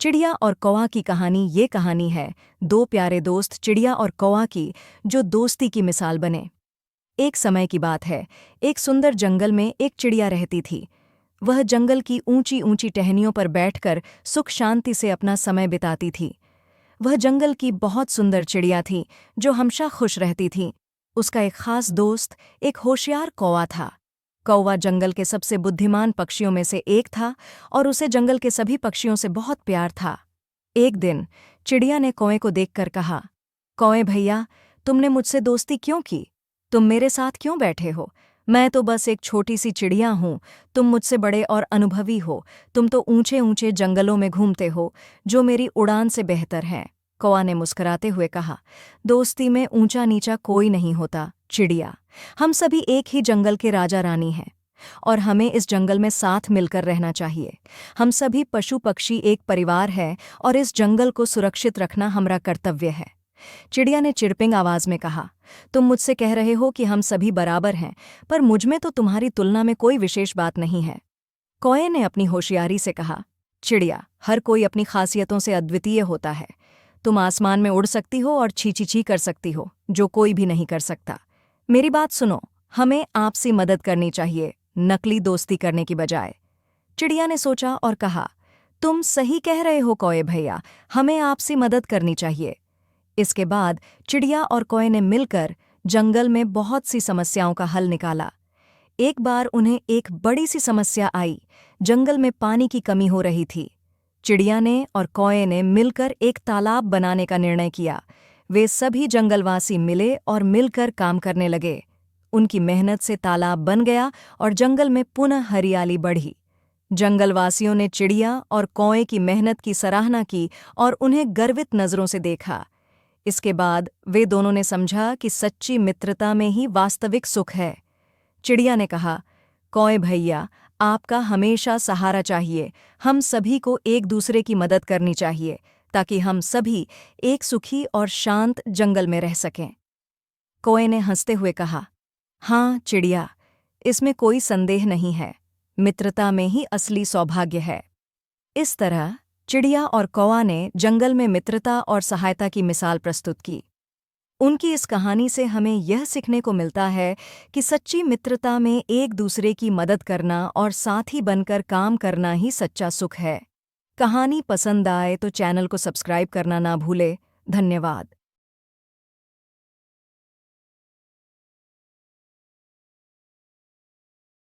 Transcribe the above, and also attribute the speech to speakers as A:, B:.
A: चिड़िया और कौवा की कहानी। ये कहानी है दो प्यारे दोस्त चिड़िया और कौवा की, जो दोस्ती की मिसाल बने। एक समय की बात है, एक सुंदर जंगल में एक चिड़िया रहती थी। वह जंगल की ऊंची ऊंची टहनियों पर बैठकर सुख शांति से अपना समय बिताती थी। वह जंगल की बहुत सुंदर चिड़िया थी, जो हमेशा खुश रहती थी। उसका एक खास दोस्त एक होशियार कौवा था। कौवा जंगल के सबसे बुद्धिमान पक्षियों में से एक था और उसे जंगल के सभी पक्षियों से बहुत प्यार था। एक दिन चिड़िया ने कौवे को देखकर कहा, कौवे भैया, तुमने मुझसे दोस्ती क्यों की? तुम मेरे साथ क्यों बैठे हो? मैं तो बस एक छोटी सी चिड़िया हूँ। तुम मुझसे बड़े और अनुभवी हो। तुम तो ऊंचे ऊंचे जंगलों में घूमते हो, जो मेरी उड़ान से बेहतर हैं। कौवा ने मुस्कुराते हुए कहा, दोस्ती में ऊंचा नीचा कोई नहीं होता चिड़िया। हम सभी एक ही जंगल के राजा रानी हैं और हमें इस जंगल में साथ मिलकर रहना चाहिए। हम सभी पशु पक्षी एक परिवार है और इस जंगल को सुरक्षित रखना हमारा कर्तव्य है। चिड़िया ने चिड़पिंग आवाज में कहा, तुम मुझसे कह रहे हो कि हम सभी बराबर हैं, पर मुझमें तो तुम्हारी तुलना में कोई विशेष बात नहीं है। कौवे ने अपनी होशियारी से कहा, चिड़िया, हर कोई अपनी खासियतों से अद्वितीय होता है। तुम आसमान में उड़ सकती हो और छी छी छी कर सकती हो, जो कोई भी नहीं कर सकता। मेरी बात सुनो, हमें आपसी मदद करनी चाहिए, नकली दोस्ती करने की बजाय। चिड़िया ने सोचा और कहा, तुम सही कह रहे हो कौवे भैया, हमें आपसी मदद करनी चाहिए। इसके बाद चिड़िया और कौवे ने मिलकर जंगल में बहुत सी समस्याओं का हल निकाला। एक बार उन्हें एक बड़ी सी समस्या आई। जंगल में पानी की कमी हो रही थी। चिड़िया ने और कौवे ने मिलकर एक तालाब बनाने का निर्णय किया। वे सभी जंगलवासी मिले और मिलकर काम करने लगे। उनकी मेहनत से तालाब बन गया और जंगल में पुनः हरियाली बढ़ी। जंगलवासियों ने चिड़िया और कौवे की मेहनत की सराहना की और उन्हें गर्वित नजरों से देखा। इसके बाद वे दोनों ने समझा कि सच्ची मित्रता में ही वास्तविक सुख है। चिड़िया ने कहा, कौवे भैया, आपका हमेशा सहारा चाहिए। हम सभी को एक दूसरे की मदद करनी चाहिए, ताकि हम सभी एक सुखी और शांत जंगल में रह सकें। कौवे ने हंसते हुए कहा, हाँ चिड़िया, इसमें कोई संदेह नहीं है। मित्रता में ही असली सौभाग्य है। इस तरह चिड़िया और कौवा ने जंगल में मित्रता और सहायता की मिसाल प्रस्तुत की। उनकी इस कहानी से हमें यह सीखने को मिलता है कि सच्ची मित्रता में एक दूसरे की मदद करना और साथी बनकर काम करना ही सच्चा सुख है। कहानी पसंद आए तो चैनल को सब्सक्राइब करना ना भूले। धन्यवाद।